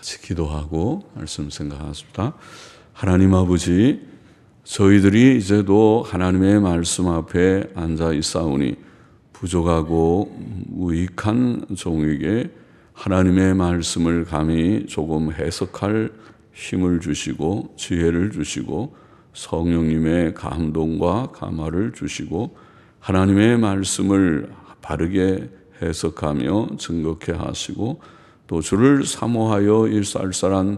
같이 기도하고 말씀 생각하겠습니다. 하나님 아버지, 저희들이 이제도 하나님의 말씀 앞에 앉아 있사오니 부족하고 무익한 종에게 하나님의 말씀을 감히 조금 해석할 힘을 주시고 지혜를 주시고 성령님의 감동과 감화를 주시고 하나님의 말씀을 바르게 해석하며 증거케 하시고 또 주를 사모하여 이 쌀쌀한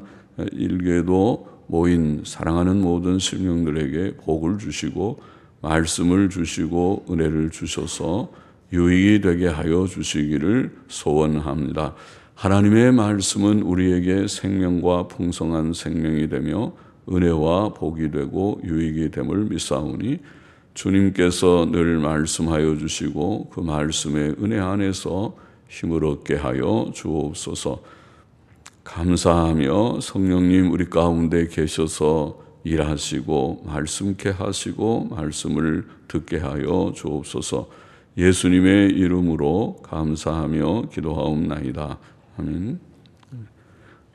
일개도 모인 사랑하는 모든 심령들에게 복을 주시고 말씀을 주시고 은혜를 주셔서 유익이 되게 하여 주시기를 소원합니다. 하나님의 말씀은 우리에게 생명과 풍성한 생명이 되며 은혜와 복이 되고 유익이 됨을 믿사오니 주님께서 늘 말씀하여 주시고 그 말씀의 은혜 안에서 힘을 얻게 하여 주옵소서. 감사하며 성령님 우리 가운데 계셔서 일하시고 말씀케 하시고 말씀을 듣게 하여 주옵소서. 예수님의 이름으로 감사하며 기도하옵나이다. 아멘.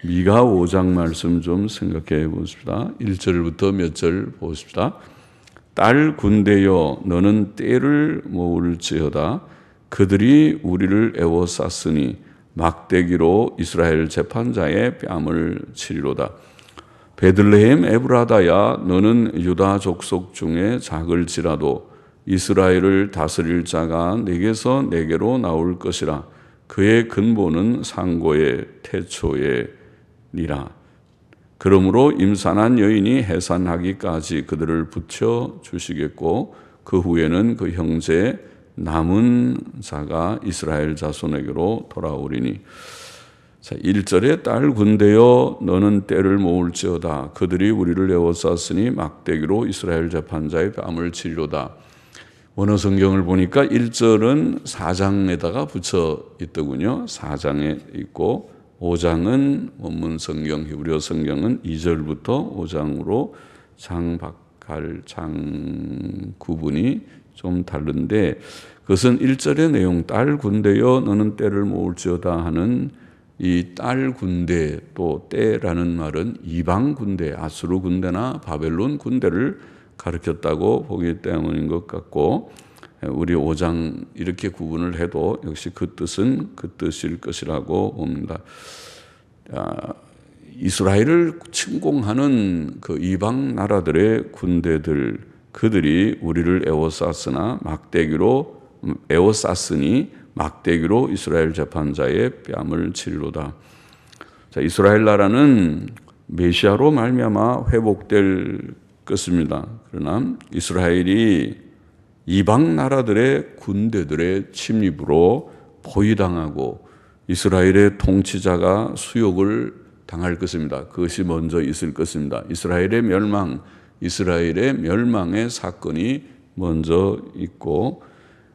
미가 5장 말씀 좀 생각해 보십시다. 1절부터 몇 절 보십시다. 딸 군대여 너는 떼를 모을지어다. 그들이 우리를 애워쌌으니 막대기로 이스라엘 재판자의 뺨을 치리로다. 베들레헴 에브라다야 너는 유다 족속 중에 작을지라도 이스라엘을 다스릴 자가 내게서 내게로 나올 것이라. 그의 근본은 상고의 태초의 니라. 그러므로 임산한 여인이 해산하기까지 그들을 붙여 주시겠고 그 후에는 그 형제 남은 자가 이스라엘 자손에게로 돌아오리니. 자, 1절에 딸 군대여 너는 떼를 모을지어다. 그들이 우리를 에워쌌으니 막대기로 이스라엘 재판자의 뺨을 치리로다. 원어 성경을 보니까 1절은 4장에다가 붙여 있더군요. 4장에 있고 5장은 원문 성경 히브리어 성경은 2절부터 5장으로 장박할 장 구분이 좀 다른데 그것은 1절의 내용 딸 군대여 너는 떼를 모을지어다 하는 이 딸 군대 또 떼라는 말은 이방 군대 아수르 군대나 바벨론 군대를 가르쳤다고 보기 때문인 것 같고 우리 5장 이렇게 구분을 해도 역시 그 뜻은 그 뜻일 것이라고 봅니다. 이스라엘을 침공하는 그 이방 나라들의 군대들 그들이 우리를 에워쌌으나 막대기로 에워쌌으니 막대기로 이스라엘 재판자의 뺨을 치리로다. 자, 이스라엘 나라는 메시아로 말미암아 회복될 것입니다. 그러나 이스라엘이 이방 나라들의 군대들의 침입으로 포위당하고 이스라엘의 통치자가 수욕을 당할 것입니다. 그것이 먼저 있을 것입니다. 이스라엘의 멸망의 사건이 먼저 있고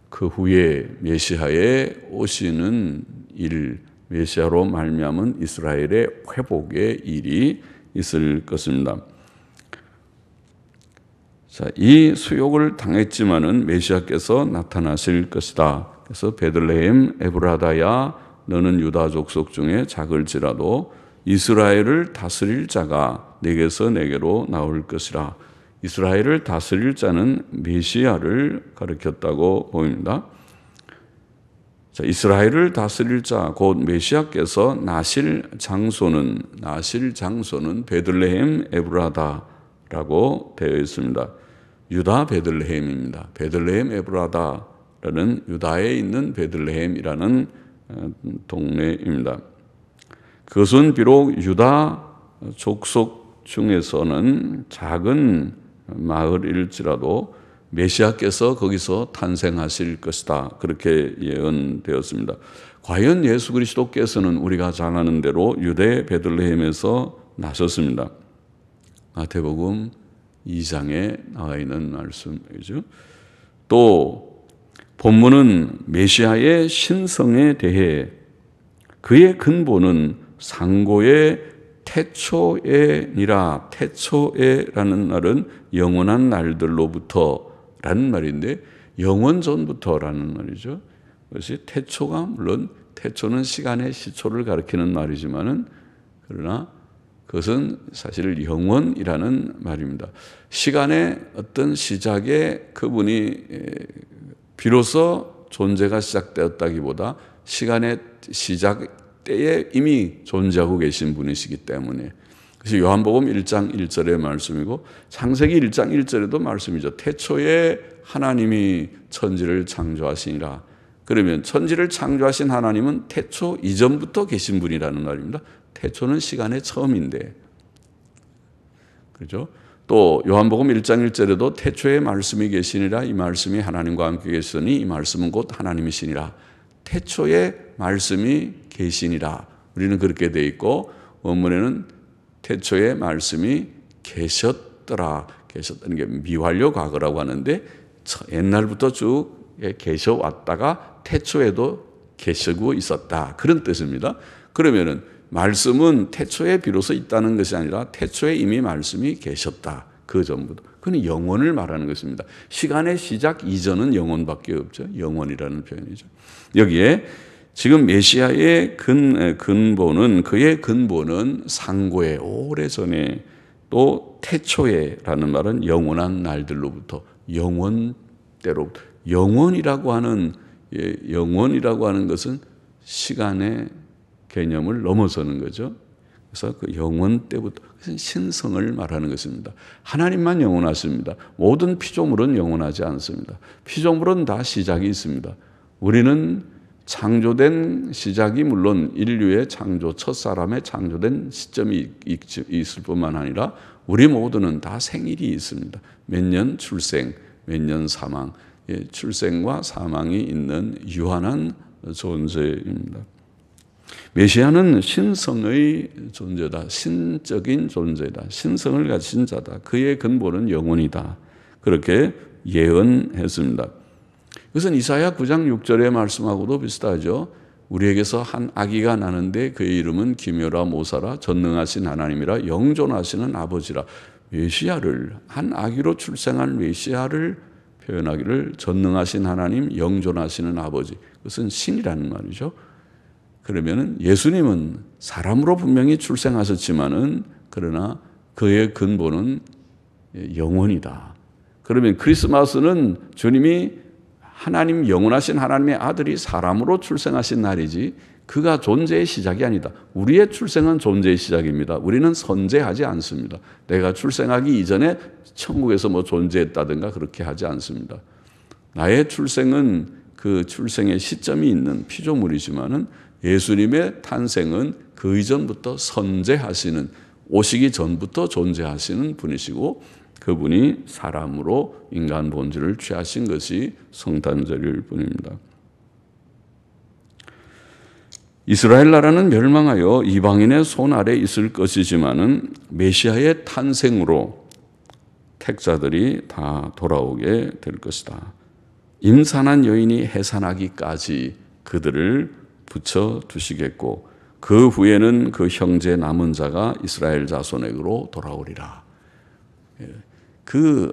그 후에 메시아의 오시는 일, 메시아로 말미암은 이스라엘의 회복의 일이 있을 것입니다. 자, 이 수욕을 당했지만은 메시아께서 나타나실 것이다. 그래서 베들레헴 에브라다야 너는 유다 족속 중에 작을지라도 이스라엘을 다스릴 자가 내게서 내게로 나올 것이라. 이스라엘을 다스릴 자는 메시아를 가리켰다고 보입니다. 자, 이스라엘을 다스릴 자 곧 메시아께서 나실 장소는 베들레헴 에브라다라고 되어 있습니다. 유다 베들레헴입니다. 베들레헴 에브라다라는 유다에 있는 베들레헴이라는 동네입니다. 그것은 비록 유다 족속 중에서는 작은 마을일지라도 메시아께서 거기서 탄생하실 것이다. 그렇게 예언되었습니다. 과연 예수 그리스도께서는 우리가 잘 아는 대로 유대 베들레헴에서 나셨습니다. 마태복음 2장에 나와 있는 말씀이죠. 또 본문은 메시아의 신성에 대해 그의 근본은 상고의 태초에니라. 태초에라는 말은 영원한 날들로부터라는 말인데 영원 전부터라는 말이죠. 그것이 태초가 물론 태초는 시간의 시초를 가리키는 말이지만은 그러나 그것은 사실 영원이라는 말입니다. 시간의 어떤 시작에 그분이 비로소 존재가 시작되었다기보다 시간의 시작 때에 이미 존재하고 계신 분이시기 때문에, 그래서 요한복음 1장 1절의 말씀이고 창세기 1장 1절에도 말씀이죠. 태초에 하나님이 천지를 창조하시니라. 그러면 천지를 창조하신 하나님은 태초 이전부터 계신 분이라는 말입니다. 태초는 시간의 처음인데, 그렇죠? 또 요한복음 1장 1절에도 태초에 말씀이 계시니라. 이 말씀이 하나님과 함께 계시니 이 말씀은 곧 하나님이시니라. 태초에 말씀이 계시니라. 우리는 그렇게 돼 있고, 원문에는 태초에 말씀이 계셨더라. 계셨다는 게 미완료 과거라고 하는데 옛날부터 쭉 계셔왔다가 태초에도 계시고 있었다, 그런 뜻입니다. 그러면은 말씀은 태초에 비로소 있다는 것이 아니라 태초에 이미 말씀이 계셨다, 그 전부터. 그건 영원을 말하는 것입니다. 시간의 시작 이전은 영원밖에 없죠. 영원이라는 표현이죠. 여기에 지금 메시아의 근본은, 그의 근본은 상고에, 오래전에, 또 태초에라는 말은 영원한 날들로부터, 영원때로부터. 영원이라고 하는 것은 시간의 개념을 넘어서는 거죠. 그래서 그 영원 때부터, 신성을 말하는 것입니다. 하나님만 영원하십니다. 모든 피조물은 영원하지 않습니다. 피조물은 다 시작이 있습니다. 우리는 창조된 시작이 물론 인류의 창조, 첫사람의 창조된 시점이 있을 뿐만 아니라 우리 모두는 다 생일이 있습니다. 몇 년 출생, 몇 년 사망, 출생과 사망이 있는 유한한 존재입니다. 메시아는 신성의 존재다, 신적인 존재다, 신성을 가진 자다, 그의 근본은 영원이다, 그렇게 예언했습니다. 그것은 이사야 9장 6절의 말씀하고도 비슷하죠. 우리에게서 한 아기가 나는데 그의 이름은 기묘라 모사라 전능하신 하나님이라 영존하시는 아버지라. 메시아를, 한 아기로 출생한 메시아를 표현하기를 전능하신 하나님, 영존하시는 아버지, 그것은 신이라는 말이죠. 그러면 예수님은 사람으로 분명히 출생하셨지만은 그러나 그의 근본은 영원이다. 그러면 크리스마스는 주님이 하나님, 영원하신 하나님의 아들이 사람으로 출생하신 날이지 그가 존재의 시작이 아니다. 우리의 출생은 존재의 시작입니다. 우리는 선재하지 않습니다. 내가 출생하기 이전에 천국에서 뭐 존재했다든가 그렇게 하지 않습니다. 나의 출생은 그 출생의 시점이 있는 피조물이지만은 예수님의 탄생은 그 이전부터 선재하시는, 오시기 전부터 존재하시는 분이시고, 그분이 사람으로 인간 본질을 취하신 것이 성탄절일 뿐입니다. 이스라엘 나라는 멸망하여 이방인의 손 아래 있을 것이지만은 메시아의 탄생으로 택자들이 다 돌아오게 될 것이다. 임산한 여인이 해산하기까지 그들을 붙여두시겠고 그 후에는 그 형제 남은 자가 이스라엘 자손에게로 돌아오리라. 그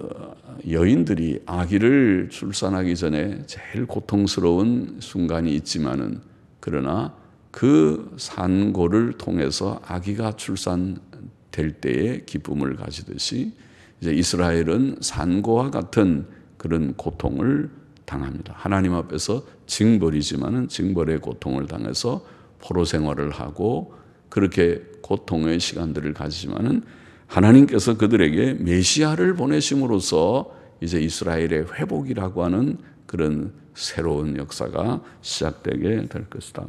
여인들이 아기를 출산하기 전에 제일 고통스러운 순간이 있지만은, 그러나 그 산고를 통해서 아기가 출산될 때의 기쁨을 가지듯이 이제 이스라엘은 산고와 같은 그런 고통을 당합니다. 하나님 앞에서 징벌이지만은 징벌의 고통을 당해서 포로 생활을 하고 그렇게 고통의 시간들을 가지지만은 하나님께서 그들에게 메시아를 보내심으로써 이제 이스라엘의 회복이라고 하는 그런 새로운 역사가 시작되게 될 것이다.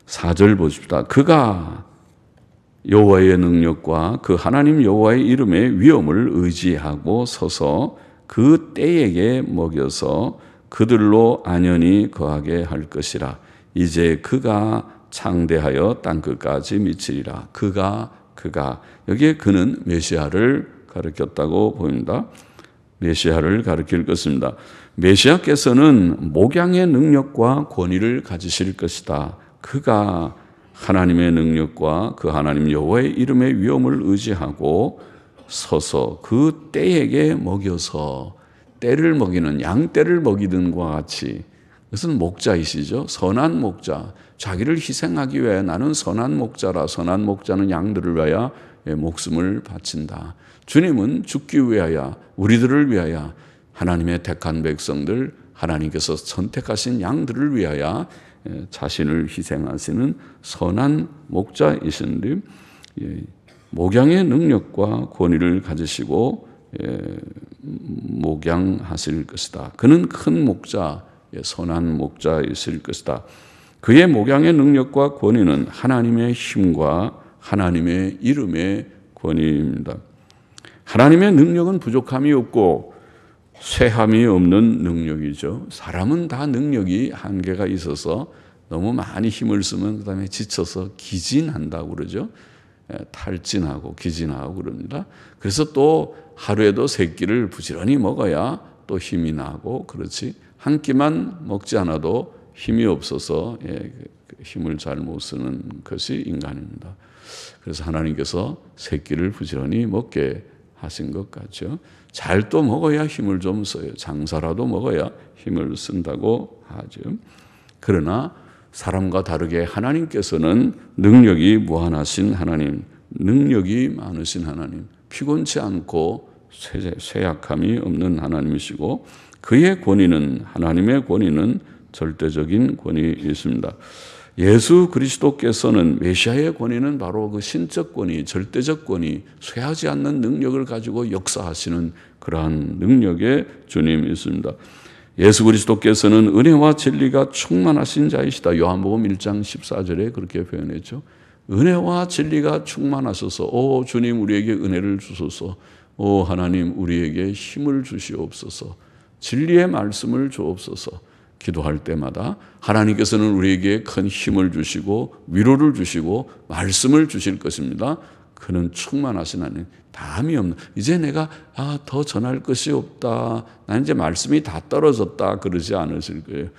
4절 보십시다. 그가 여호와의 능력과 그 하나님 여호와의 이름의 위엄을 의지하고 서서 그 때에게 먹여서 그들로 안연히 거하게 할 것이라. 이제 그가 창대하여 땅끝까지 미치리라. 그가 여기에 그는 메시아를 가리켰다고 보입니다. 메시아를 가리킬 것입니다. 메시아께서는 목양의 능력과 권위를 가지실 것이다. 그가 하나님의 능력과 그 하나님 여호와의 이름의 위엄을 의지하고 서서 그 떼에게 먹여서, 떼를 먹이는 양떼를 먹이는 것과 같이, 그것은 목자이시죠. 선한 목자. 자기를 희생하기 위해 나는 선한 목자라. 선한 목자는 양들을 위하여 목숨을 바친다. 주님은 죽기 위하여, 우리들을 위하여, 하나님의 택한 백성들, 하나님께서 선택하신 양들을 위하여 자신을 희생하시는 선한 목자이신데, 목양의 능력과 권위를 가지시고 목양하실 것이다. 그는 큰 목자, 선한 목자이실 것이다. 그의 목양의 능력과 권위는 하나님의 힘과 하나님의 이름의 권위입니다. 하나님의 능력은 부족함이 없고 쇠함이 없는 능력이죠. 사람은 다 능력이 한계가 있어서 너무 많이 힘을 쓰면 그다음에 지쳐서 기진한다고 그러죠. 탈진하고 기진하고 그럽니다. 그래서 또 하루에도 3끼를 부지런히 먹어야 또 힘이 나고 그렇지. 한 끼만 먹지 않아도 힘이 없어서 힘을 잘 못 쓰는 것이 인간입니다. 그래서 하나님께서 3끼를 부지런히 먹게 하신 것 같죠. 잘 또 먹어야 힘을 좀 써요. 장사라도 먹어야 힘을 쓴다고 하죠. 그러나 사람과 다르게 하나님께서는 능력이 무한하신 하나님, 능력이 많으신 하나님, 피곤치 않고 쇠약함이 없는 하나님이시고 그의 권위는, 하나님의 권위는 절대적인 권위이십니다. 예수 그리스도께서는 메시아의 권위는 바로 그 신적 권위, 절대적 권위, 쇠하지 않는 능력을 가지고 역사하시는 그러한 능력의 주님이십니다. 예수 그리스도께서는 은혜와 진리가 충만하신 자이시다. 요한복음 1장 14절에 그렇게 표현했죠. 은혜와 진리가 충만하셔서 오 주님 우리에게 은혜를 주소서. 오 하나님 우리에게 힘을 주시옵소서. 진리의 말씀을 주옵소서. 기도할 때마다 하나님께서는 우리에게 큰 힘을 주시고 위로를 주시고 말씀을 주실 것입니다. 그는 충만하신 하나님, 담이 없는. 이제 내가 더 전할 것이 없다. 난 이제 말씀이 다 떨어졌다. 그러지 않으실 거예요.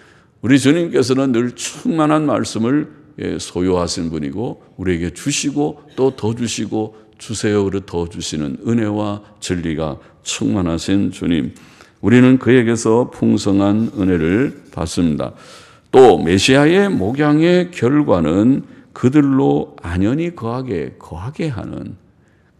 우리 주님께서는 늘 충만한 말씀을 소유하신 분이고 우리에게 주시고 또 더 주시고 주세요. 그래 더 주시는 은혜와 진리가 충만하신 주님. 우리는 그에게서 풍성한 은혜를 받습니다. 또 메시아의 목양의 결과는 그들로 안연히 거하게 하는,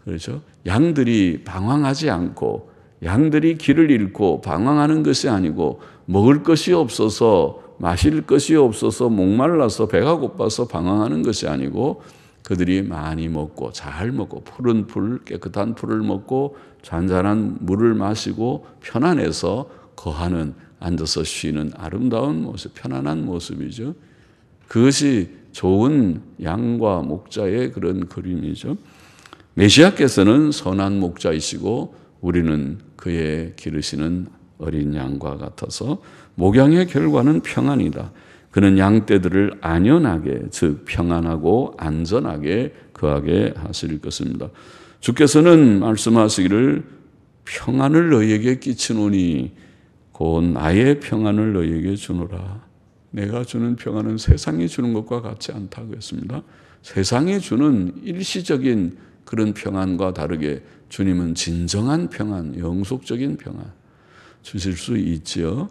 그렇죠? 양들이 방황하지 않고 양들이 길을 잃고 방황하는 것이 아니고 먹을 것이 없어서 마실 것이 없어서 목말라서 배가 고파서 방황하는 것이 아니고 그들이 많이 먹고 잘 먹고 푸른 풀, 깨끗한 풀을 먹고 잔잔한 물을 마시고 편안해서 거하는, 앉아서 쉬는 아름다운 모습, 편안한 모습이죠. 그것이 좋은 양과 목자의 그런 그림이죠. 메시아께서는 선한 목자이시고 우리는 그의 기르시는 어린 양과 같아서 목양의 결과는 평안이다. 그는 양떼들을 안연하게, 즉 평안하고 안전하게 거하게 하실 것입니다. 주께서는 말씀하시기를 평안을 너희에게 끼치노니 곧 나의 평안을 너희에게 주노라. 내가 주는 평안은 세상이 주는 것과 같지 않다고 했습니다. 세상이 주는 일시적인 그런 평안과 다르게 주님은 진정한 평안, 영속적인 평안 주실 수 있지요.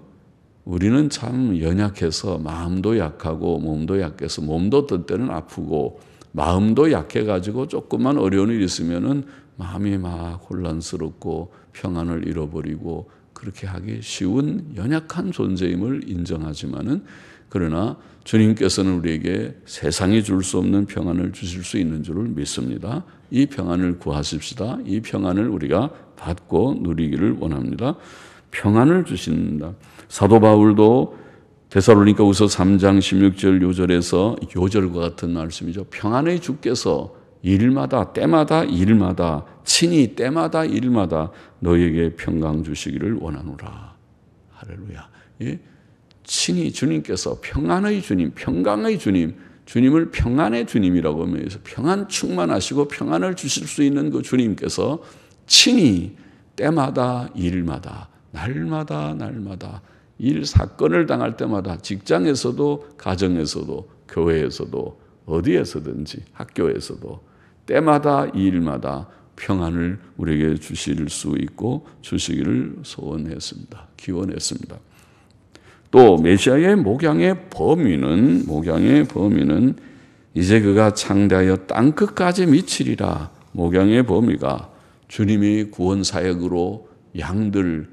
우리는 참 연약해서 마음도 약하고 몸도 약해서 몸도 어떤 때는 아프고 마음도 약해가지고 조금만 어려운 일이 있으면은 마음이 막 혼란스럽고 평안을 잃어버리고 그렇게 하기 쉬운 연약한 존재임을 인정하지만은 그러나 주님께서는 우리에게 세상이 줄 수 없는 평안을 주실 수 있는 줄을 믿습니다. 이 평안을 구하십시다. 이 평안을 우리가 받고 누리기를 원합니다. 평안을 주신다. 사도 바울도 데살로니가후서 3장 16절 요절에서 요절과 같은 말씀이죠. 평안의 주께서 일마다 때마다 일마다 친히 때마다 일마다 너희에게 평강 주시기를 원하노라. 할렐루야. 예? 친히 주님께서 평안의 주님, 평강의 주님, 주님을 평안의 주님이라고 하면서 평안 충만하시고 평안을 주실 수 있는 그 주님께서 친히 때마다 일마다 날마다 일 사건을 당할 때마다 직장에서도 가정에서도 교회에서도 어디에서든지 학교에서도 때마다 일마다 평안을 우리에게 주실 수 있고 주시기를 소원했습니다. 기원했습니다. 또 메시아의 목양의 범위는 이제 그가 창대하여 땅끝까지 미치리라. 목양의 범위가 주님이 구원 사역으로 양들,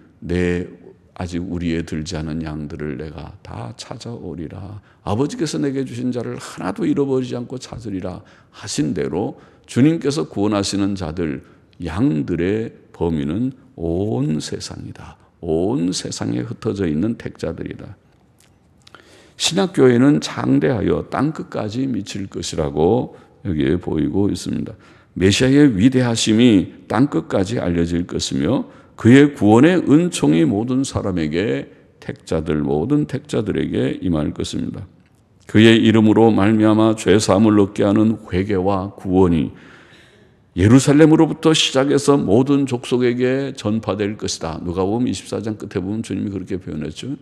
아직 우리에 들지 않은 양들을 내가 다 찾아오리라. 아버지께서 내게 주신 자를 하나도 잃어버리지 않고 찾으리라 하신 대로 주님께서 구원하시는 자들, 양들의 범위는 온 세상이다. 온 세상에 흩어져 있는 택자들이다. 신약교회는 창대하여 땅끝까지 미칠 것이라고 여기에 보이고 있습니다. 메시아의 위대하심이 땅끝까지 알려질 것이며 그의 구원의 은총이 모든 사람에게 모든 택자들에게 임할 것입니다. 그의 이름으로 말미암아 죄 사함을 얻게 하는 회개와 구원이 예루살렘으로부터 시작해서 모든 족속에게 전파될 것이다. 누가복음 24장 끝에 보면 주님이 그렇게 표현했죠.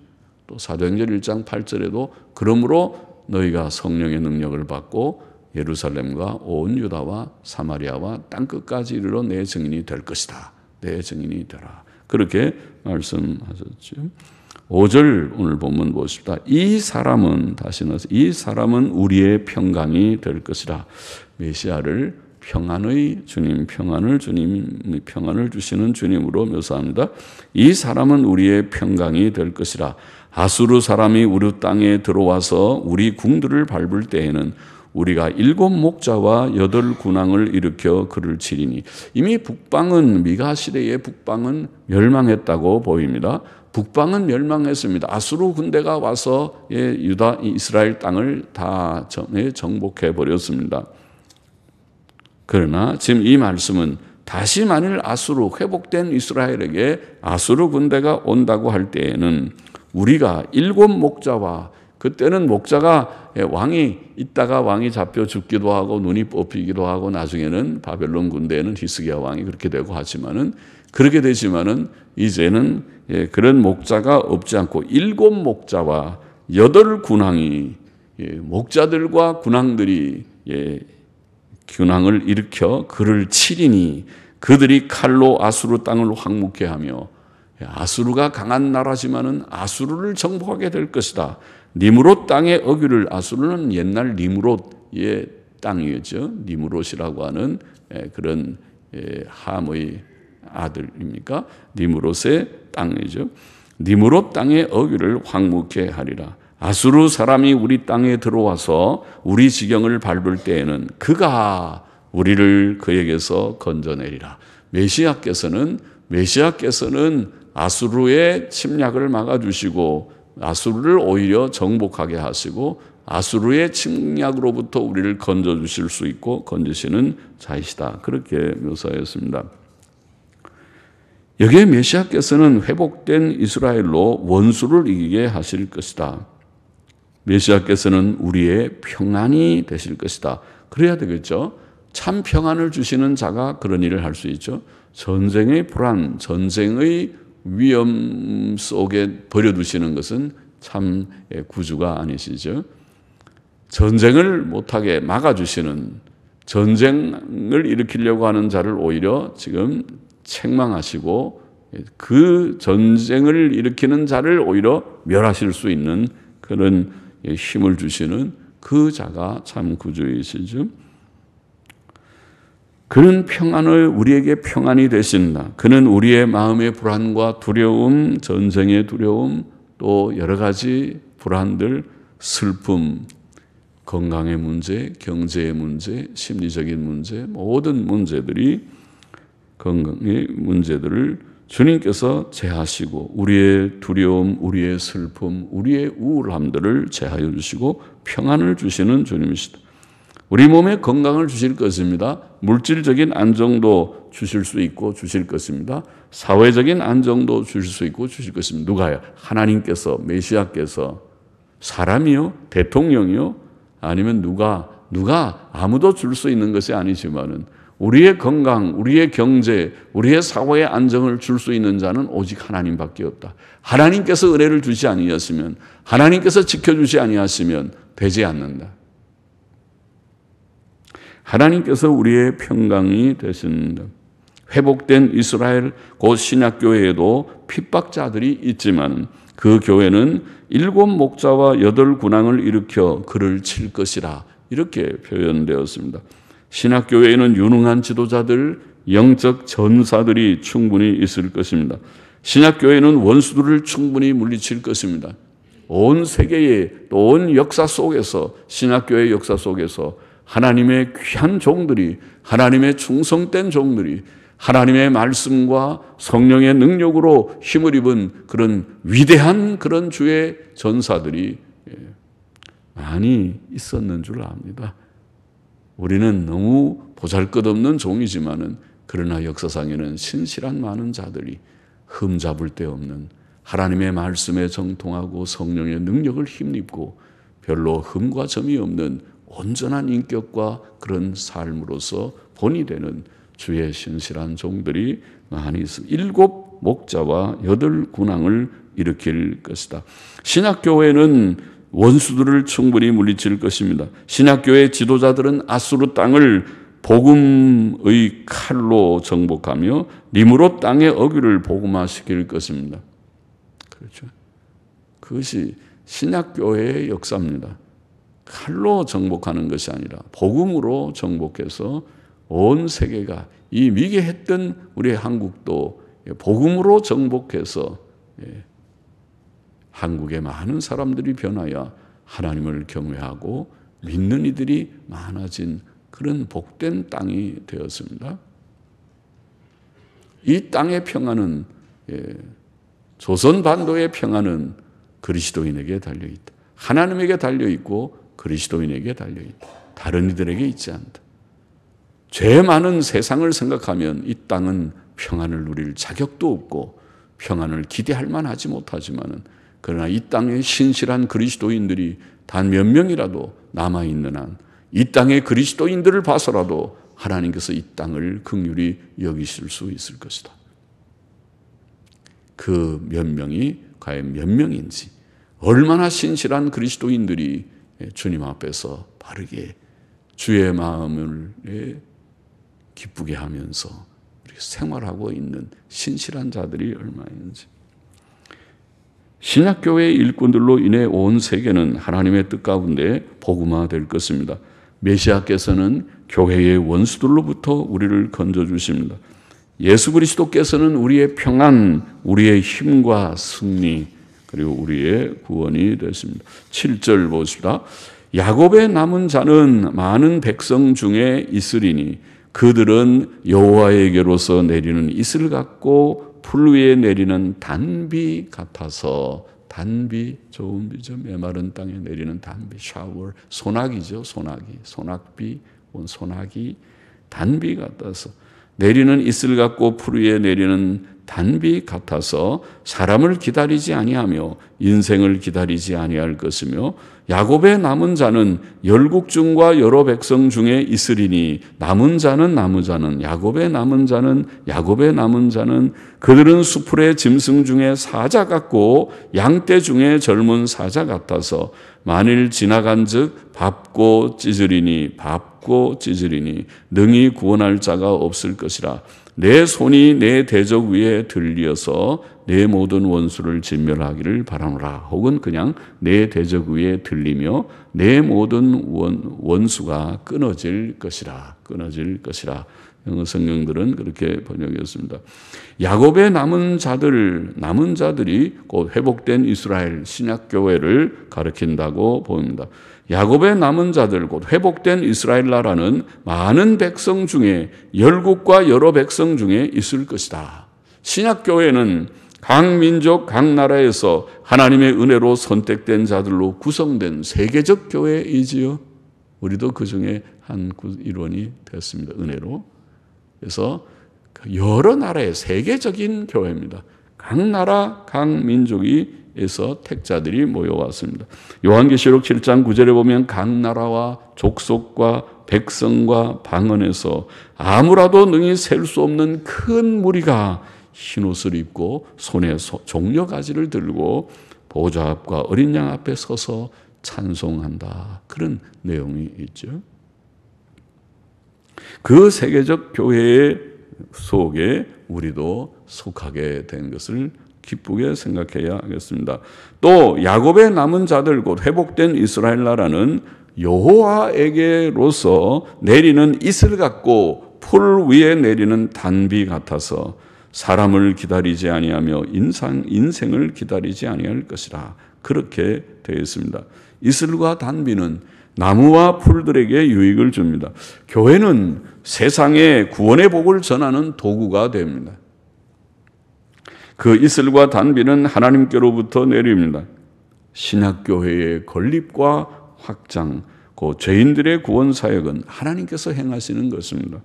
또 사도행전 1장 8절에도 그러므로 너희가 성령의 능력을 받고 예루살렘과 온 유다와 사마리아와 땅끝까지 이르러 내 증인이 될 것이다. 내 증인이 되라. 그렇게 말씀하셨죠. 5절 오늘 본문 보십시다. 이 사람은 우리의 평강이 될 것이라. 메시아를 평안의 주님, 평안을 주시는 주님으로 묘사합니다. 이 사람은 우리의 평강이 될 것이라. 아수르 사람이 우리 땅에 들어와서 우리 궁들을 밟을 때에는 우리가 7 목자와 8 군왕을 일으켜 그를 치리니. 이미 미가 시대의 북방은 멸망했다고 보입니다. 북방은 멸망했습니다. 아수르 군대가 와서 이스라엘 땅을 다 정복해 버렸습니다. 그러나 지금 이 말씀은 다시 만일 회복된 이스라엘에게 아수르 군대가 온다고 할 때에는 우리가 7 목자와, 그때는 목자가 왕이 있다가 왕이 잡혀 죽기도 하고 눈이 뽑히기도 하고 나중에는 바벨론 군대에는 히스기야 왕이 그렇게 되고 그렇게 되지만은 이제는 그런 목자가 없지 않고 7 목자와 8 군왕이, 목자들과 군왕들이 군왕을 일으켜 그를 치리니 그들이 칼로 아수르 땅을 황무케 하며, 아수르가 강한 나라지만은 아수르를 정복하게 될 것이다. 니므롯 땅의 어귀를, 아수르는 옛날 니므롯의 땅이었죠. 니므롯이라고 하는 그런 함의 아들입니까? 니므롯의 땅이죠. 니므롯 땅의 어귀를 황무케 하리라. 아수르 사람이 우리 땅에 들어와서 우리 지경을 밟을 때에는 그가 우리를 그에게서 건져내리라. 메시아께서는 아수르의 침략을 막아주시고 아수르를 오히려 정복하게 하시고 아수르의 침략으로부터 우리를 건져주실 수 있고 건지시는 자이시다. 그렇게 묘사했습니다. 여기에 메시아께서는 회복된 이스라엘로 원수를 이기게 하실 것이다. 메시아께서는 우리의 평안이 되실 것이다. 그래야 되겠죠. 참 평안을 주시는 자가 그런 일을 할 수 있죠. 전쟁의 불안, 전쟁의 위험 속에 버려두시는 것은 참 구주가 아니시죠. 전쟁을 못하게 막아주시는, 전쟁을 일으키려고 하는 자를 오히려 지금 책망하시고 그 전쟁을 일으키는 자를 오히려 멸하실 수 있는 그런 힘을 주시는 그 자가 참 구주이시죠. 그는 우리에게 평안이 되신다. 그는 우리의 마음의 불안과 두려움, 전쟁의 두려움, 또 여러 가지 불안들, 슬픔, 건강의 문제, 경제의 문제, 심리적인 문제, 모든 건강의 문제들을 주님께서 제하시고 우리의 두려움, 우리의 슬픔, 우리의 우울함들을 제하여 주시고 평안을 주시는 주님이시다. 우리 몸에 건강을 주실 것입니다. 물질적인 안정도 주실 수 있고 주실 것입니다. 사회적인 안정도 주실 수 있고 주실 것입니다. 누가요? 하나님께서, 메시아께서. 사람이요? 대통령이요? 아니면 누가 아무도 줄 수 있는 것이 아니지만은 우리의 건강, 우리의 경제, 우리의 사회의 안정을 줄 수 있는 자는 오직 하나님밖에 없다. 하나님께서 은혜를 주시 아니하시면, 하나님께서 지켜주시 아니하시면 되지 않는다. 하나님께서 우리의 평강이 되신다. 회복된 이스라엘, 곧 신약교회에도 핍박자들이 있지만 그 교회는 7 목자와 8 군왕을 일으켜 그를 칠 것이라 이렇게 표현되었습니다. 신학교회에는 유능한 지도자들, 영적 전사들이 충분히 있을 것입니다. 신학교회는 원수들을 충분히 물리칠 것입니다. 온 세계의 또 온 역사 속에서, 신학교회 역사 속에서 하나님의 귀한 종들이, 하나님의 충성된 종들이 하나님의 말씀과 성령의 능력으로 힘을 입은 그런 위대한 그런 주의 전사들이 많이 있었는 줄 압니다. 우리는 너무 보잘것없는 종이지만은 그러나 역사상에는 신실한 많은 자들이 흠잡을 데 없는 하나님의 말씀에 정통하고 성령의 능력을 힘입고 별로 흠과 점이 없는 온전한 인격과 그런 삶으로서 본이 되는 주의 신실한 종들이 많이 있습니다. 7 목자와 8 군왕을 일으킬 것이다. 신학교회는 원수들을 충분히 물리칠 것입니다. 신학교회 지도자들은 아수르 땅을 복음의 칼로 정복하며 니므롯 땅의 어귀를 복음화시킬 것입니다. 그렇죠. 그것이 신학교회의 역사입니다. 칼로 정복하는 것이 아니라 복음으로 정복해서 온 세계가 이 미개했던 우리 한국도 복음으로 정복해서 한국의 많은 사람들이 변하여 하나님을 경외하고 믿는 이들이 많아진 그런 복된 땅이 되었습니다. 이 땅의 평안은, 조선 반도의 평안은 그리스도인에게 달려있다. 하나님에게 달려있고 그리스도인에게 달려있다. 다른 이들에게 있지 않다. 죄 많은 세상을 생각하면 이 땅은 평안을 누릴 자격도 없고 평안을 기대할 만하지 못하지만은, 그러나 이 땅에 신실한 그리스도인들이 단 몇 명이라도 남아있는 한 이 땅의 그리스도인들을 봐서라도 하나님께서 이 땅을 긍휼히 여기실 수 있을 것이다. 그 몇 명이 과연 몇 명인지, 얼마나 신실한 그리스도인들이 주님 앞에서 바르게 주의 마음을 기쁘게 하면서 생활하고 있는 신실한 자들이 얼마나 있는지. 신약교회의 일꾼들로 인해 온 세계는 하나님의 뜻 가운데 복음화될 것입니다. 메시아께서는 교회의 원수들로부터 우리를 건져주십니다. 예수 그리스도께서는 우리의 평안, 우리의 힘과 승리, 그리고 우리의 구원이 되십니다. 7절 보십시다. 야곱의 남은 자는 많은 백성 중에 있으리니 그들은 여호와에게로서 내리는 이슬 같고 풀 위에 내리는 단비 같아서, 단비 좋은 비죠. 메마른 땅에 내리는 단비, 샤워, 소나기죠. 소낙비, 소나기, 단비 같아서, 내리는 이슬 같고 풀 위에 내리는 단비 같아서 사람을 기다리지 아니하며 인생을 기다리지 아니할 것이며, 야곱의 남은 자는 열국 중과 여러 백성 중에 있으리니, 남은 자는 야곱의 남은 자는 그들은 수풀의 짐승 중에 사자 같고 양떼 중에 젊은 사자 같아서 만일 지나간즉 밟고 찢으리니 능히 구원할 자가 없을 것이라. 내 손이 내 대적 위에 들려서 내 모든 원수를 진멸하기를 바라노라. 혹은 그냥 내 대적 위에 들리며 내 모든 원수가 끊어질 것이라. 영어 성경들은 그렇게 번역했습니다. 야곱의 남은 자들이 곧 회복된 이스라엘 신약교회를 가리킨다고 봅니다. 야곱의 남은 자들, 곧 회복된 이스라엘 나라는 많은 백성 중에, 열국과 여러 백성 중에 있을 것이다. 신약교회는 각 민족, 각 나라에서 하나님의 은혜로 선택된 자들로 구성된 세계적 교회이지요. 우리도 그 중에 한 일원이 됐습니다. 은혜로. 그래서 여러 나라의 세계적인 교회입니다. 각 나라, 각 민족이 에서 택자들이 모여왔습니다. 요한계시록 7장 9절에 보면 각 나라와 족속과 백성과 방언에서 아무라도 능히 셀 수 없는 큰 무리가 흰옷을 입고 손에 종려가지를 들고 보좌 앞과 어린 양 앞에 서서 찬송한다. 그런 내용이 있죠. 그 세계적 교회 속에 우리도 속하게 된 것을 기쁘게 생각해야 하겠습니다. 또 야곱의 남은 자들 곧 회복된 이스라엘 나라는 여호와에게로서 내리는 이슬 같고 풀 위에 내리는 단비 같아서 사람을 기다리지 아니하며 인생을 기다리지 아니할 것이라. 그렇게 되어 있습니다. 이슬과 단비는 나무와 풀들에게 유익을 줍니다. 교회는 세상에 구원의 복을 전하는 도구가 됩니다. 그 이슬과 단비는 하나님께로부터 내립니다. 신약교회의 건립과 확장, 그 죄인들의 구원 사역은 하나님께서 행하시는 것입니다.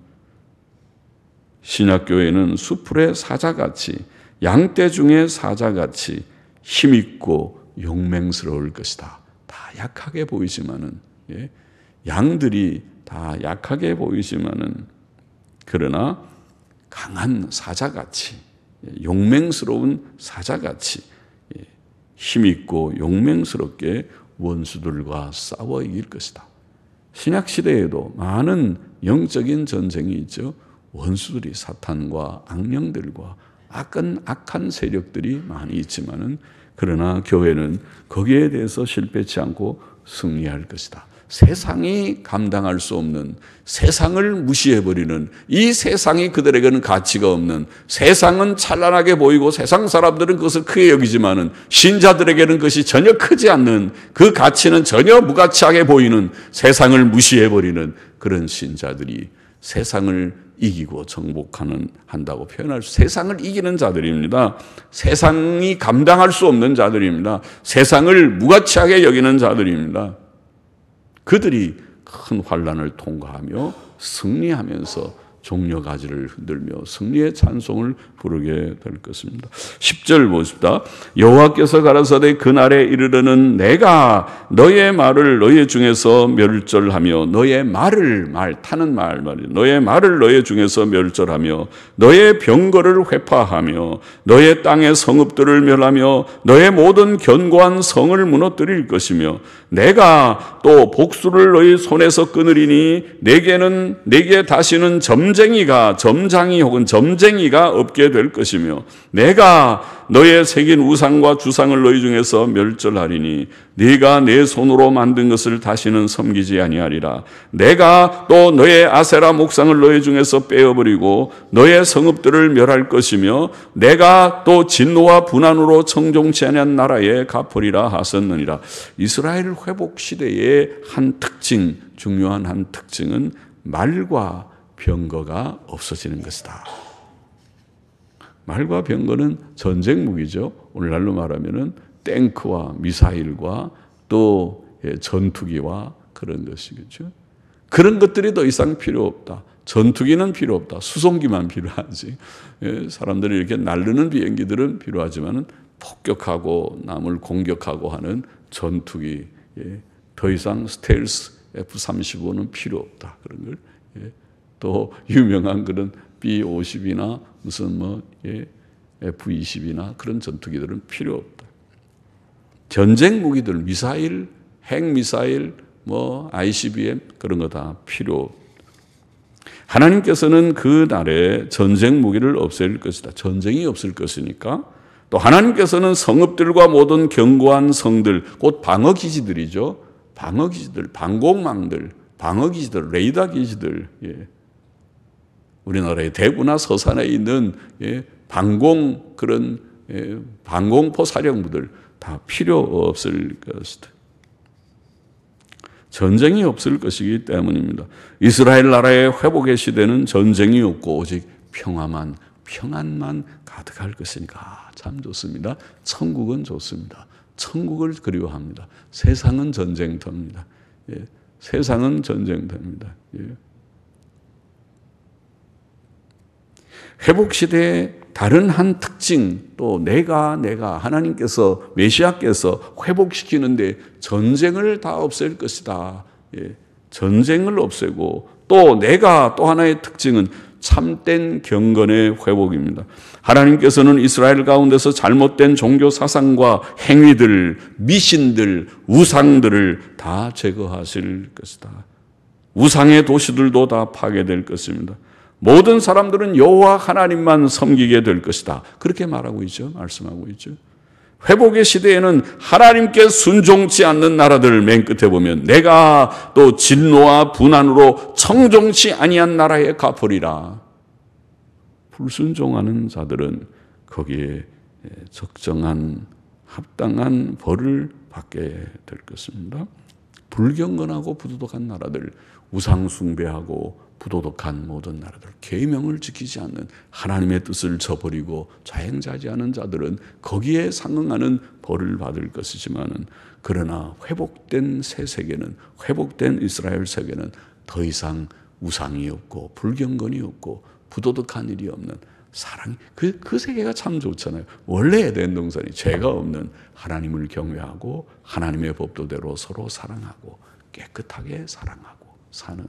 신약교회는 수풀의 사자같이, 양떼 중의 사자같이 힘있고 용맹스러울 것이다. 다 약하게 보이지만은, 양들이 다 약하게 보이지만은, 그러나 강한 사자같이, 용맹스러운 사자같이 힘있고 용맹스럽게 원수들과 싸워 이길 것이다. 신약시대에도 많은 영적인 전쟁이 있죠. 원수들이 사탄과 악령들과 악한 세력들이 많이 있지만은, 그러나 교회는 거기에 대해서 실패치 않고 승리할 것이다. 세상이 감당할 수 없는, 세상을 무시해버리는, 이 세상이 그들에게는 가치가 없는, 세상은 찬란하게 보이고 세상 사람들은 그것을 크게 여기지만은 신자들에게는 그것이 전혀 크지 않는, 그 가치는 전혀 무가치하게 보이는 세상을 무시해버리는 그런 신자들이 세상을 이기고 한다고 표현할 수, 세상을 이기는 자들입니다. 세상이 감당할 수 없는 자들입니다. 세상을 무가치하게 여기는 자들입니다. 그들이 큰 환난을 통과하며 승리하면서 종려가지를 흔들며 승리의 찬송을 부르게 될 것입니다. 10절 보십시다. 여호와께서 가라사대 그날에 이르러는 내가 너의 말을 너희 중에서 멸절하며 너의 말을 너의 말을 너희 중에서 멸절하며 너의 병거를 회파하며 너의 땅의 성읍들을 멸하며 너의 모든 견고한 성을 무너뜨릴 것이며 내가 또 복수를 너희 손에서 끊으리니 내게 다시는 점장이 혹은 점쟁이가 없게 될 것이며 내가 너의 새긴 우상과 주상을 너희 중에서 멸절하리니 네가 내 손으로 만든 것을 다시는 섬기지 아니하리라. 내가 또 너의 아세라 목상을 너희 중에서 빼어버리고 너의 성읍들을 멸할 것이며 내가 또 진노와 분한으로 청종치 아니한 나라에 갚으리라 하셨느니라. 이스라엘 회복 시대의 한 특징, 중요한 한 특징은 말과 병거가 없어지는 것이다. 말과 병거는 전쟁 무기죠. 오늘날로 말하면은 탱크와 미사일과 또 전투기와 그런 것이겠죠. 그런 것들이 더 이상 필요 없다. 전투기는 필요 없다. 수송기만 필요하지. 사람들이 이렇게 날르는 비행기들은 필요하지만은 폭격하고 남을 공격하고 하는 전투기, 더 이상 스텔스 F-35는 필요 없다. 그런 걸. 또 유명한 그런 B-50이나 무슨 F-20이나 그런 전투기들은 필요 없다. 전쟁 무기들, 미사일, 핵미사일, ICBM 그런 거 다 필요 없다. 하나님께서는 그 날에 전쟁 무기를 없앨 것이다. 전쟁이 없을 것이니까. 또 하나님께서는 성읍들과 모든 견고한 성들, 곧 방어기지들이죠. 방어기지들, 방공망들, 방어기지들, 레이더 기지들, 우리나라의 대구나 서산에 있는 방공포 사령부들 다 필요 없을 것이다. 전쟁이 없을 것이기 때문입니다. 이스라엘 나라의 회복의 시대는 전쟁이 없고 오직 평안만 가득할 것이니까 참 좋습니다. 천국은 좋습니다. 천국을 그리워합니다. 세상은 전쟁터입니다. 세상은 전쟁터입니다. 회복시대의 다른 한 특징, 또 내가 하나님께서 메시아께서 회복시키는데 전쟁을 다 없앨 것이다. 전쟁을 없애고 또 내가 또 하나의 특징은 참된 경건의 회복입니다. 하나님께서는 이스라엘 가운데서 잘못된 종교 사상과 행위들, 미신들, 우상들을 다 제거하실 것이다. 우상의 도시들도 다 파괴될 것입니다. 모든 사람들은 여호와 하나님만 섬기게 될 것이다. 그렇게 말하고 있죠. 말씀하고 있죠. 회복의 시대에는 하나님께 순종치 않는 나라들을 맨 끝에 보면 내가 또 진노와 분한으로 청종치 아니한 나라에 갚으리라. 불순종하는 자들은 거기에 적정한 합당한 벌을 받게 될 것입니다. 불경건하고 부도덕한 나라들, 우상 숭배하고 부도덕한 모든 나라들, 계명을 지키지 않는 하나님의 뜻을 저버리고 자행자지하는 자들은 거기에 상응하는 벌을 받을 것이지만은, 그러나 회복된 새 세계는, 회복된 이스라엘 세계는 더 이상 우상이 없고 불경건이 없고 부도덕한 일이 없는 사랑이, 그 세계가 참 좋잖아요. 원래 에덴 동산이 죄가 없는 하나님을 경외하고 하나님의 법도대로 서로 사랑하고 깨끗하게 사랑하고 사는,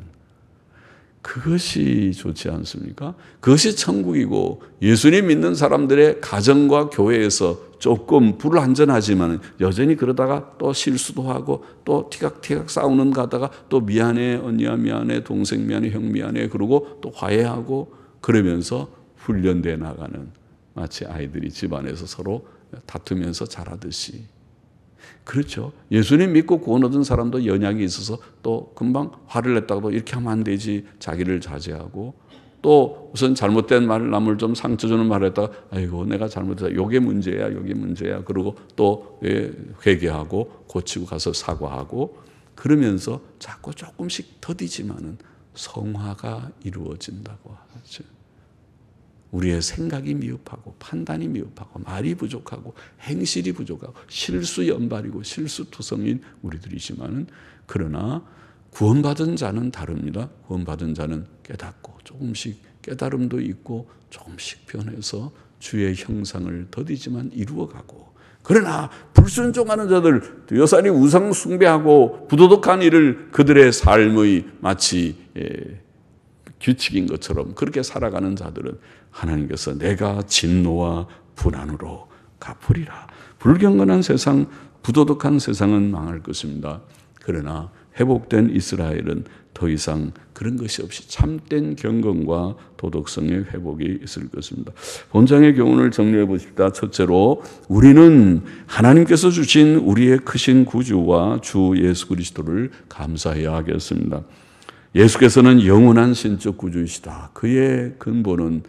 그것이 좋지 않습니까? 그것이 천국이고, 예수님 믿는 사람들의 가정과 교회에서 조금 불완전하지만 여전히 그러다가 또 실수도 하고 또 티각티각 싸우는 가다가 또 미안해 언니야, 미안해 동생, 미안해 형, 미안해 그러고 또 화해하고 그러면서 훈련돼 나가는, 마치 아이들이 집안에서 서로 다투면서 자라듯이. 그렇죠. 예수님 믿고 구원 얻은 사람도 연약이 있어서 또 금방 화를 냈다가도 이렇게 하면 안 되지, 자기를 자제하고, 또 우선 잘못된 말, 남을 좀 상처 주는 말을 했다가 아이고 내가 잘못했다, 요게 문제야, 요게 문제야, 그러고 또 회개하고 고치고 가서 사과하고, 그러면서 자꾸 조금씩 더디지만은 성화가 이루어진다고 하죠. 우리의 생각이 미흡하고 판단이 미흡하고 말이 부족하고 행실이 부족하고 실수 연발이고 실수투성인 우리들이지만은, 그러나 구원받은 자는 다릅니다. 구원받은 자는 깨닫고 조금씩 깨달음도 있고 조금씩 변해서 주의 형상을 더디지만 이루어가고, 그러나 불순종하는 자들, 여전히 우상 숭배하고 부도덕한 일을 그들의 삶의 마치 규칙인 것처럼 그렇게 살아가는 자들은 하나님께서 내가 진노와 분한으로 갚으리라. 불경건한 세상, 부도덕한 세상은 망할 것입니다. 그러나 회복된 이스라엘은 더 이상 그런 것이 없이 참된 경건과 도덕성의 회복이 있을 것입니다. 본장의 교훈을 정리해 보십시다. 첫째로, 우리는 하나님께서 주신 우리의 크신 구주와 주 예수 그리스도를 감사해야 하겠습니다. 예수께서는 영원한 신적 구주이시다. 그의 근본은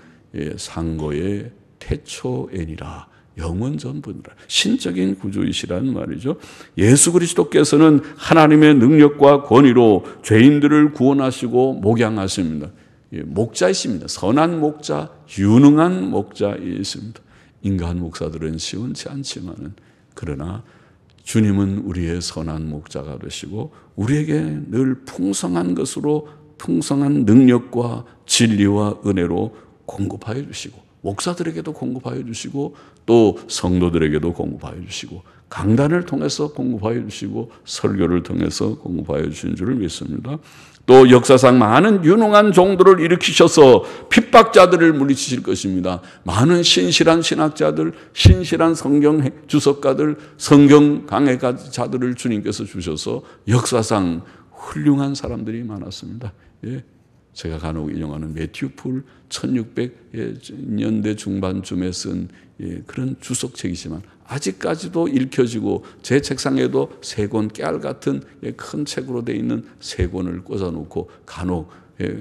상고의 태초엔이라, 영원 전부니라. 신적인 구주이시라는 말이죠. 예수 그리스도께서는 하나님의 능력과 권위로 죄인들을 구원하시고 목양하십니다. 목자이십니다. 선한 목자, 유능한 목자이십니다. 인간 목사들은 시원치 않지만은, 그러나 주님은 우리의 선한 목자가 되시고 우리에게 늘 풍성한 것으로, 풍성한 능력과 진리와 은혜로 공급하여 주시고, 목사들에게도 공급하여 주시고 또 성도들에게도 공급하여 주시고, 강단을 통해서 공급하여 주시고 설교를 통해서 공급하여 주신 줄을 믿습니다. 또 역사상 많은 유능한 종들을 일으키셔서 핍박자들을 물리치실 것입니다. 많은 신실한 신학자들, 신실한 성경 주석가들, 성경 강해자들을 주님께서 주셔서 역사상 훌륭한 사람들이 많았습니다. 제가 간혹 인용하는 매튜 풀 1600년대 중반쯤에 쓴 그런 주석책이지만 아직까지도 읽혀지고, 제 책상에도 세 권 깨알 같은 큰 책으로 되어 있는 세 권을 꽂아놓고 간혹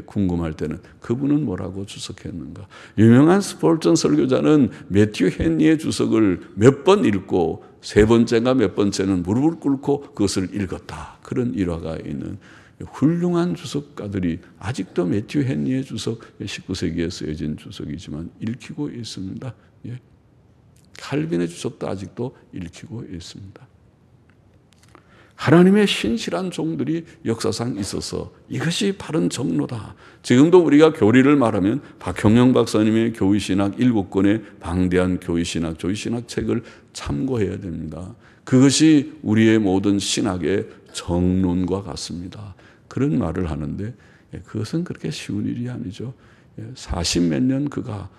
궁금할 때는 그분은 뭐라고 주석했는가. 유명한 스폴전 설교자는 매튜 헨리의 주석을 몇 번 읽고 세 번째가 몇 번째는 무릎을 꿇고 그것을 읽었다. 그런 일화가 있는 훌륭한 주석가들이 아직도 매튜 헨리의 주석, 19세기에 쓰여진 주석이지만 읽히고 있습니다. 칼빈의 주석도 아직도 읽히고 있습니다. 하나님의 신실한 종들이 역사상 있어서 이것이 바른 정로다. 지금도 우리가 교리를 말하면 박형영 박사님의 교의신학 7권의 방대한 교의신학, 조의신학 책을 참고해야 됩니다. 그것이 우리의 모든 신학의 정론과 같습니다. 그런 말을 하는데 그것은 그렇게 쉬운 일이 아니죠. 40몇 년 그가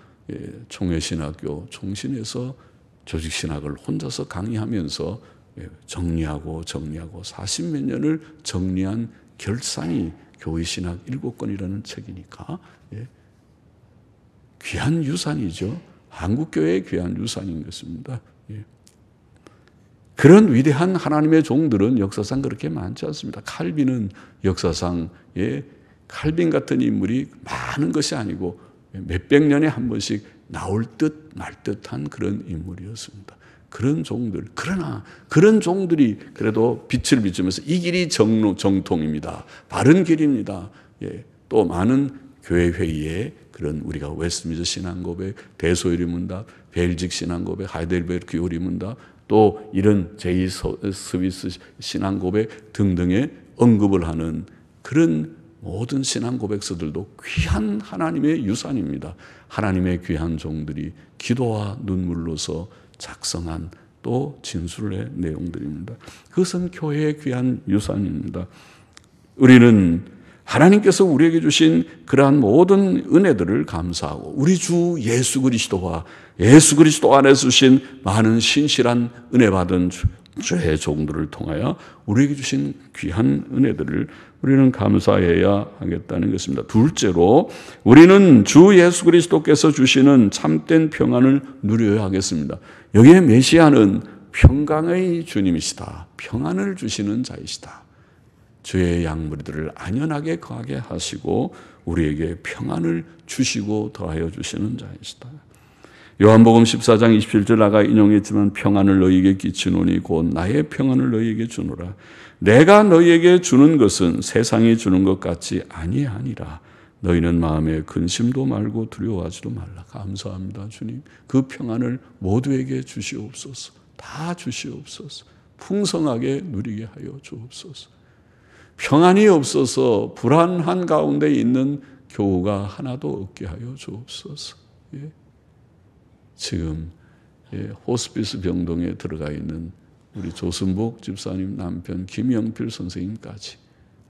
총회신학교 총신에서 조직신학을 혼자서 강의하면서 정리하고 40몇 년을 정리한 결산이 교의신학 7권이라는 책이니까 귀한 유산이죠. 한국교회의 귀한 유산인 것입니다. 그런 위대한 하나님의 종들은 역사상 그렇게 많지 않습니다. 칼빈은 역사상 칼빈 같은 인물이 많은 것이 아니고 몇백 년에 한 번씩 나올 듯 말 듯한 그런 인물이었습니다. 그런 종들, 그러나 그런 종들이 그래도 빛을 비추면서 이 길이 정통입니다. 바른 길입니다. 또 많은 교회 회의에 그런 우리가 웨스트민스터 신앙고백, 대소요리 문답, 벨직 신앙고백, 하이델베르크 요리 문답, 또 이런 제2 스위스 신앙고백 등등의 언급을 하는 그런 모든 신앙고백서들도 귀한 하나님의 유산입니다. 하나님의 귀한 종들이 기도와 눈물로서 작성한 또 진술의 내용들입니다. 그것은 교회의 귀한 유산입니다. 우리는 하나님께서 우리에게 주신 그러한 모든 은혜들을 감사하고 우리 주 예수 그리스도와 예수 그리스도 안에서 주신 많은 신실한 은혜 받은 주의 종들을 통하여 우리에게 주신 귀한 은혜들을 우리는 감사해야 하겠다는 것입니다. 둘째로 우리는 주 예수 그리스도께서 주시는 참된 평안을 누려야 하겠습니다. 여기에 메시아는 평강의 주님이시다. 평안을 주시는 자이시다. 주의 양무리들을 안연하게 거하게 하시고 우리에게 평안을 주시고 더하여 주시는 자이시다. 요한복음 14장 27절 아까 인용했지만 평안을 너희에게 끼치노니 곧 나의 평안을 너희에게 주노라. 내가 너희에게 주는 것은 세상이 주는 것 같지 아니하니라. 너희는 마음에 근심도 말고 두려워하지도 말라. 감사합니다 주님. 그 평안을 모두에게 주시옵소서. 다 주시옵소서. 풍성하게 누리게 하여 주옵소서. 평안이 없어서 불안한 가운데 있는 교우가 하나도 없게 하여 주옵소서. 지금 호스피스 병동에 들어가 있는 우리 조순복 집사님 남편 김영필 선생님까지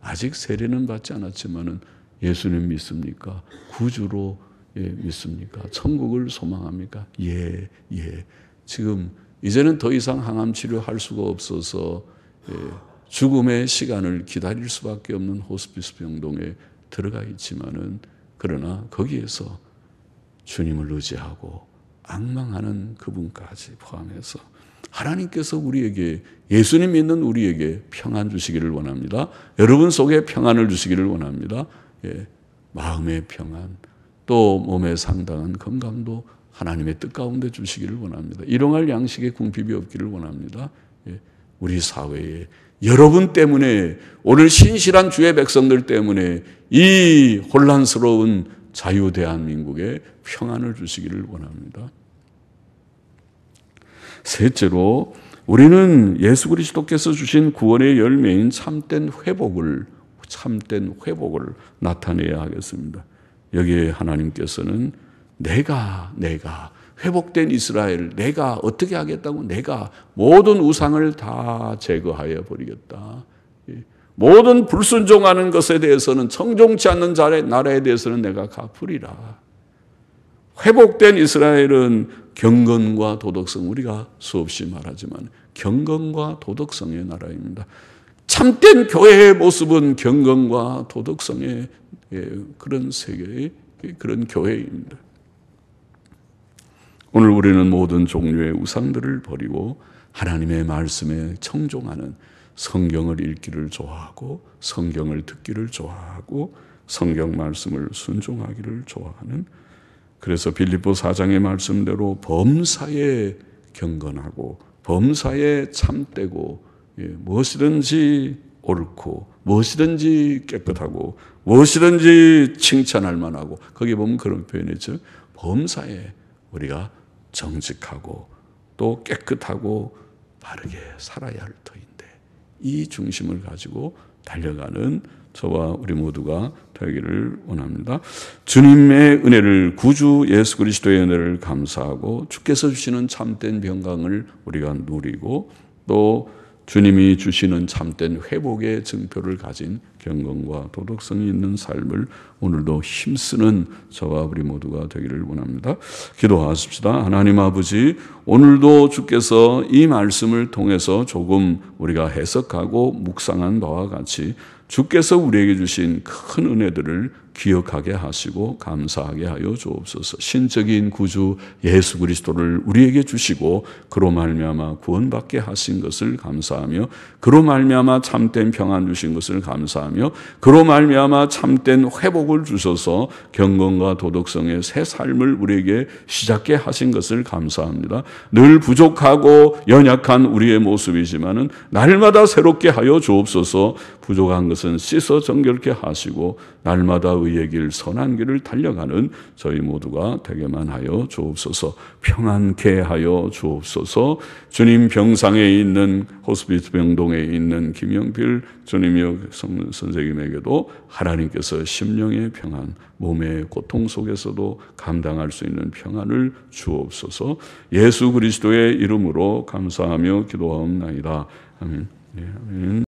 아직 세례는 받지 않았지만은 예수님 믿습니까? 구주로 믿습니까? 천국을 소망합니까? 예. 지금 이제는 더 이상 항암 치료할 수가 없어서 죽음의 시간을 기다릴 수밖에 없는 호스피스 병동에 들어가 있지만은 그러나 거기에서 주님을 의지하고 앙망하는 그분까지 포함해서 하나님께서 우리에게 예수님 믿는 우리에게 평안 주시기를 원합니다. 여러분 속에 평안을 주시기를 원합니다. 마음의 평안 또 몸에 상당한 건강도 하나님의 뜻 가운데 주시기를 원합니다. 일용할 양식에 궁핍이 없기를 원합니다. 우리 사회에 여러분 때문에 오늘 신실한 주의 백성들 때문에 이 혼란스러운 자유 대한민국에 평안을 주시기를 원합니다. 셋째로 우리는 예수 그리스도께서 주신 구원의 열매인 참된 회복을 나타내야 하겠습니다. 여기에 하나님께서는 내가 회복된 이스라엘 내가 어떻게 하겠다고 내가 모든 우상을 다 제거하여 버리겠다. 모든 불순종하는 것에 대해서는 청종치 않는 나라에 대해서는 내가 갚으리라. 회복된 이스라엘은 경건과 도덕성, 우리가 수없이 말하지만 경건과 도덕성의 나라입니다. 참된 교회의 모습은 경건과 도덕성의 그런 세계의 그런 교회입니다. 오늘 우리는 모든 종류의 우상들을 버리고 하나님의 말씀에 청종하는 성경을 읽기를 좋아하고 성경을 듣기를 좋아하고 성경 말씀을 순종하기를 좋아하는 그래서 빌립보 4장의 말씀대로 범사에 경건하고 범사에 참되고 무엇이든지 옳고 무엇이든지 깨끗하고 무엇이든지 칭찬할 만하고 거기 보면 그런 표현이죠. 범사에 우리가 정직하고 또 깨끗하고 바르게 살아야 할 터인데 이 중심을 가지고 달려가는 저와 우리 모두가 되기를 원합니다. 주님의 은혜를 구주 예수 그리스도의 은혜를 감사하고 주께서 주시는 참된 평강을 우리가 누리고 또 주님이 주시는 참된 회복의 증표를 가진 경건과 도덕성이 있는 삶을 오늘도 힘쓰는 저와 우리 모두가 되기를 원합니다. 기도하십시다. 하나님 아버지, 오늘도 주께서 이 말씀을 통해서 조금 우리가 해석하고 묵상한 바와 같이 주께서 우리에게 주신 큰 은혜들을 기억하게 하시고 감사하게 하여 주옵소서. 신적인 구주 예수 그리스도를 우리에게 주시고 그로 말미암아 구원받게 하신 것을 감사하며, 그로 말미암아 참된 평안 주신 것을 감사하며, 그로 말미암아 참된 회복을 주셔서 경건과 도덕성의 새 삶을 우리에게 시작게 하신 것을 감사합니다. 늘 부족하고 연약한 우리의 모습이지만은 날마다 새롭게 하여 주옵소서. 부족한 것은 씻어 정결케 하시고 날마다 의의 길 선한 길을 달려가는 저희 모두가 되게만 하여 주옵소서. 평안케 하여 주옵소서. 주님 병상에 있는 호스피스 병동에 있는 김영필 주님이여 선생님에게도 하나님께서 심령의 평안, 몸의 고통 속에서도 감당할 수 있는 평안을 주옵소서. 예수 그리스도의 이름으로 감사하며 기도하옵나이다. 아멘. 네, 아멘.